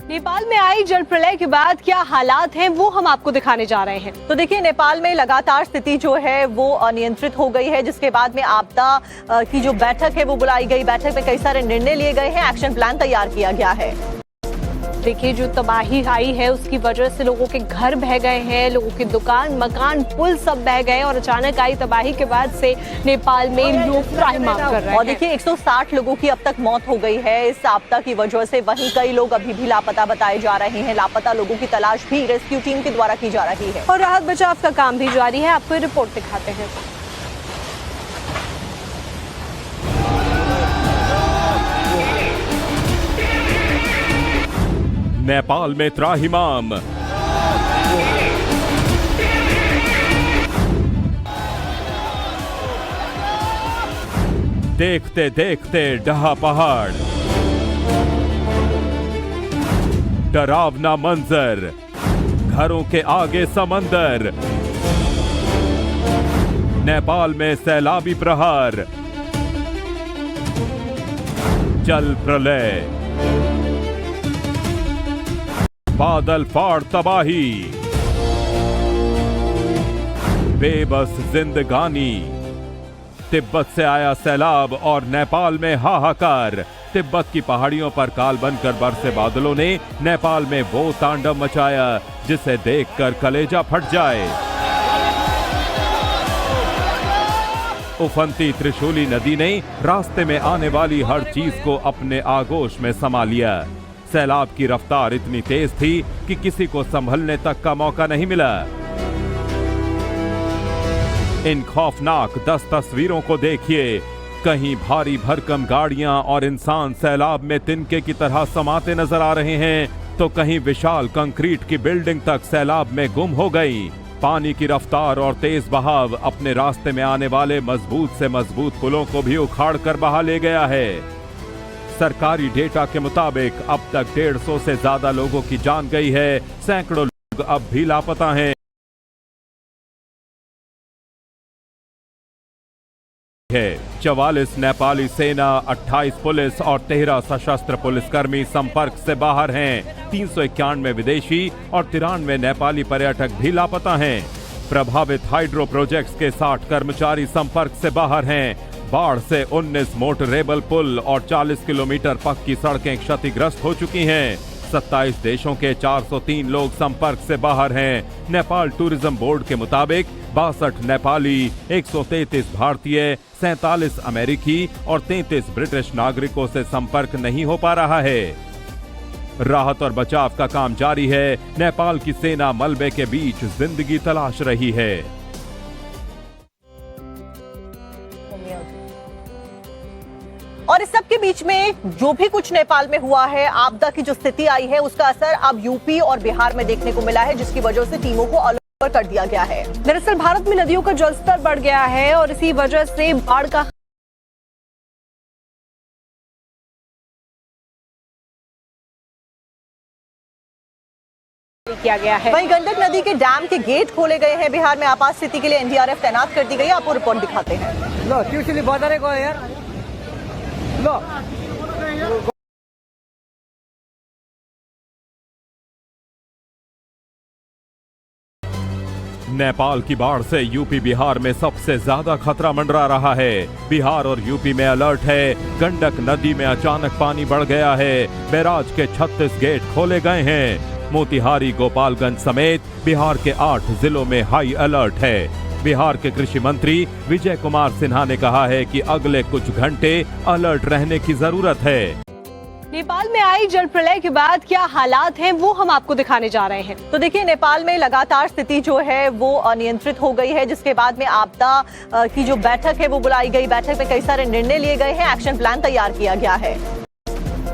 नेपाल में आई जल प्रलय के बाद क्या हालात हैं वो हम आपको दिखाने जा रहे हैं। तो देखिए, नेपाल में लगातार स्थिति जो है वो अनियंत्रित हो गई है, जिसके बाद में आपदा की जो बैठक है वो बुलाई गई। बैठक में कई सारे निर्णय लिए गए हैं, एक्शन प्लान तैयार किया गया है। देखिए, जो तबाही आई है उसकी वजह से लोगों के घर बह गए हैं, लोगों की दुकान, मकान, पुल सब बह गए और अचानक आई तबाही के बाद से नेपाल में लोग त्राहिमाम कर रहे हैं। और देखिए, 160 लोगों की अब तक मौत हो गई है इस आपदा की वजह से। वहीं कई लोग अभी भी लापता बताए जा रहे हैं। लापता लोगों की तलाश भी रेस्क्यू टीम के द्वारा की जा रही है और राहत बचाव का काम भी जारी है। आपको रिपोर्ट दिखाते हैं। नेपाल में त्राहिमाम। देखते देखते ढहा पहाड़, डरावना मंजर, घरों के आगे समंदर। नेपाल में सैलाबी प्रहार, जल प्रलय, बादल फाड़ तबाही, बेबस जिंदगानी। तिब्बत से आया सैलाब और नेपाल में हाहाकार। तिब्बत की पहाड़ियों पर काल बनकर बरसे बादलों ने नेपाल में वो तांडव मचाया जिसे देखकर कलेजा फट जाए। उफनती त्रिशूली नदी ने रास्ते में आने वाली हर चीज को अपने आगोश में समा लिया। सैलाब की रफ्तार इतनी तेज थी कि किसी को संभलने तक का मौका नहीं मिला। इन खौफनाक 10 तस्वीरों को देखिए। कहीं भारी भरकम गाड़ियां और इंसान सैलाब में तिनके की तरह समाते नजर आ रहे हैं, तो कहीं विशाल कंक्रीट की बिल्डिंग तक सैलाब में गुम हो गई। पानी की रफ्तार और तेज बहाव अपने रास्ते में आने वाले मजबूत से मजबूत पुलों को भी उखाड़ कर बहा ले गया है। सरकारी डेटा के मुताबिक अब तक 150 से ज्यादा लोगों की जान गई है। सैकड़ों लोग अब भी लापता हैं। 44 नेपाली सेना, 28 पुलिस और 13 सशस्त्र पुलिसकर्मी संपर्क से बाहर हैं। 391 विदेशी और 93 नेपाली पर्यटक भी लापता हैं। प्रभावित हाइड्रो प्रोजेक्ट्स के 60 कर्मचारी संपर्क से बाहर हैं। बाढ़ से 19 मोटरेबल पुल और 40 किलोमीटर पक्की सड़कें क्षतिग्रस्त हो चुकी हैं। 27 देशों के 403 लोग संपर्क से बाहर हैं। नेपाल टूरिज्म बोर्ड के मुताबिक 62 नेपाली, 133 भारतीय, 47 अमेरिकी और 33 ब्रिटिश नागरिकों से संपर्क नहीं हो पा रहा है। राहत और बचाव का काम जारी है। नेपाल की सेना मलबे के बीच जिंदगी तलाश रही है। और इस सब के बीच में जो भी कुछ नेपाल में हुआ है, आपदा की जो स्थिति आई है, उसका असर अब यूपी और बिहार में देखने को मिला है, जिसकी वजह से टीमों को अलर्ट कर दिया गया है। दरअसल भारत में नदियों का जलस्तर बढ़ गया है और इसी वजह से बाढ़ का किया गया है। वहीं गंडक नदी के डैम के गेट खोले गए हैं। बिहार में आपात स्थिति के लिए एनडीआरएफ तैनात कर दी गई है। आपको रिपोर्ट दिखाते हैं। नेपाल की बाढ़ से यूपी बिहार में सबसे ज्यादा खतरा मंडरा रहा है। बिहार और यूपी में अलर्ट है। गंडक नदी में अचानक पानी बढ़ गया है। बैराज के 36 गेट खोले गए हैं। मोतिहारी, गोपालगंज समेत बिहार के 8 जिलों में हाई अलर्ट है। बिहार के कृषि मंत्री विजय कुमार सिन्हा ने कहा है कि अगले कुछ घंटे अलर्ट रहने की जरूरत है। नेपाल में आई जल प्रलय के बाद क्या हालात हैं वो हम आपको दिखाने जा रहे हैं। तो देखिए, नेपाल में लगातार स्थिति जो है वो अनियंत्रित हो गई है, जिसके बाद में आपदा की जो बैठक है वो बुलाई गई। बैठक में कई सारे निर्णय लिए गए हैं, एक्शन प्लान तैयार किया गया है।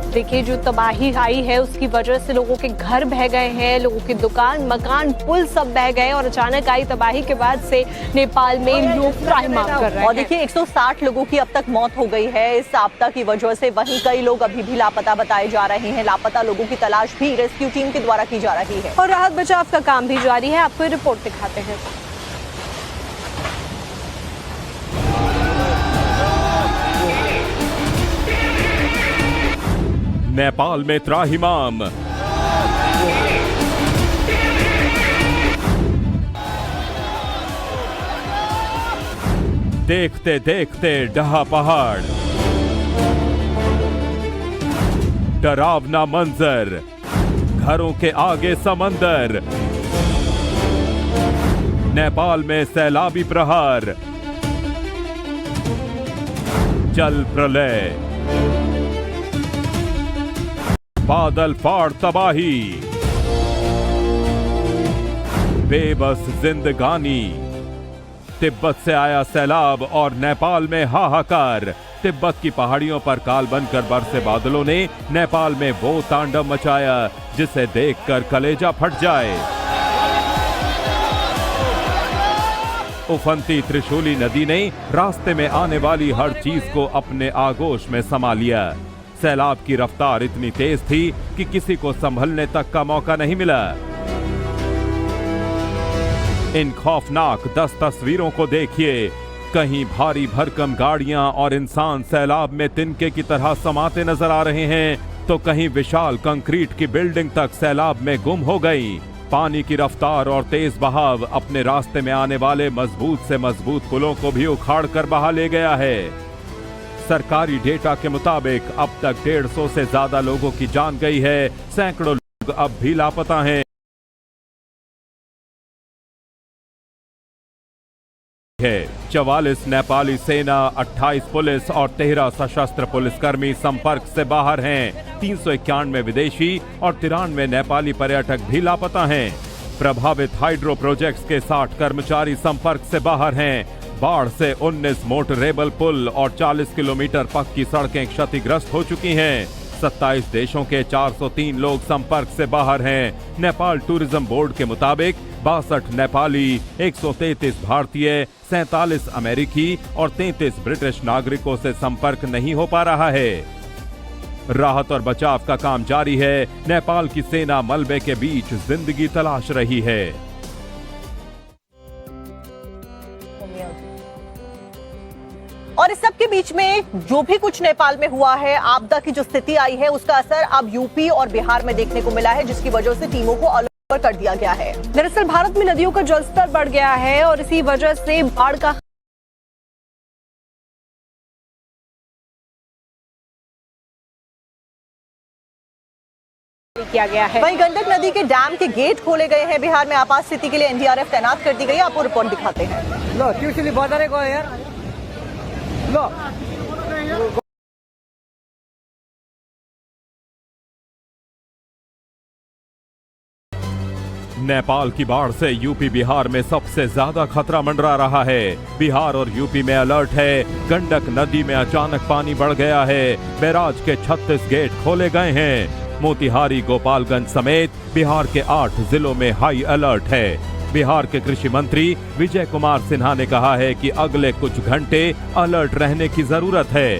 देखिए, जो तबाही आई है उसकी वजह से लोगों के घर बह गए हैं, लोगों की दुकान, मकान, पुल सब बह गए और अचानक आई तबाही के बाद से नेपाल में लोग त्राहिमाम कर रहे हैं। और देखिए, 160 लोगों की अब तक मौत हो गई है इस आपदा की वजह से। वहीं कई लोग अभी भी लापता बताए जा रहे हैं। लापता लोगों की तलाश भी रेस्क्यू टीम के द्वारा की जा रही है और राहत बचाव का काम भी जारी है। आपको रिपोर्ट दिखाते हैं। नेपाल में त्राहिमाम। देखते देखते ढहा पहाड़, डरावना मंजर, घरों के आगे समंदर, नेपाल में सैलाबी प्रहार, जल प्रलय, बादल फाड़ तबाही, बेबस जिंदगानी, तिब्बत से आया सैलाब और नेपाल में हाहाकार। तिब्बत की पहाड़ियों पर काल बनकर बरसे बादलों ने नेपाल में वो तांडव मचाया जिसे देखकर कलेजा फट जाए। उफनती त्रिशूली नदी ने रास्ते में आने वाली हर चीज को अपने आगोश में समा लिया। सैलाब की रफ्तार इतनी तेज थी कि किसी को संभलने तक का मौका नहीं मिला। इन खौफनाक 10 तस्वीरों को देखिए। कहीं भारी भरकम गाड़ियां और इंसान सैलाब में तिनके की तरह समाते नजर आ रहे हैं, तो कहीं विशाल कंक्रीट की बिल्डिंग तक सैलाब में गुम हो गई। पानी की रफ्तार और तेज बहाव अपने रास्ते में आने वाले मजबूत से मजबूत पुलों को भी उखाड़ कर बहा ले गया है। सरकारी डेटा के मुताबिक अब तक 150 से ज्यादा लोगों की जान गई है। सैकड़ों लोग अब भी लापता हैं। 44 नेपाली सेना, 28 पुलिस और 13 सशस्त्र पुलिसकर्मी संपर्क से बाहर हैं। 391 विदेशी और 93 नेपाली पर्यटक भी लापता हैं। प्रभावित हाइड्रो प्रोजेक्ट्स के 60 कर्मचारी संपर्क से बाहर हैं। बाढ़ से 19 मोटरेबल पुल और 40 किलोमीटर पक्की सड़कें क्षतिग्रस्त हो चुकी हैं। 27 देशों के 403 लोग संपर्क से बाहर हैं। नेपाल टूरिज्म बोर्ड के मुताबिक 62 नेपाली, 133 भारतीय, 47 अमेरिकी और 33 ब्रिटिश नागरिकों से संपर्क नहीं हो पा रहा है। राहत और बचाव का काम जारी है। नेपाल की सेना मलबे के बीच जिंदगी तलाश रही है। और इस सब के बीच में जो भी कुछ नेपाल में हुआ है, आपदा की जो स्थिति आई है, उसका असर अब यूपी और बिहार में देखने को मिला है, जिसकी वजह से टीमों को अलर्ट कर दिया गया है। दरअसल भारत में नदियों का जलस्तर बढ़ गया है और इसी वजह से बाढ़ का किया गया है। वहीं गंडक नदी के डैम के गेट खोले गए हैं। बिहार में आपात स्थिति के लिए एनडीआरएफ तैनात कर दी गई है। आपको रिपोर्ट दिखाते हैं। लो ट्यूशली बाजार को यार लो नेपाल की बाढ़ से यूपी बिहार में सबसे ज्यादा खतरा मंडरा रहा है। बिहार और यूपी में अलर्ट है। गंडक नदी में अचानक पानी बढ़ गया है। बैराज के 36 गेट खोले गए हैं। मोतिहारी, गोपालगंज समेत बिहार के 8 जिलों में हाई अलर्ट है। बिहार के कृषि मंत्री विजय कुमार सिन्हा ने कहा है कि अगले कुछ घंटे अलर्ट रहने की जरूरत है।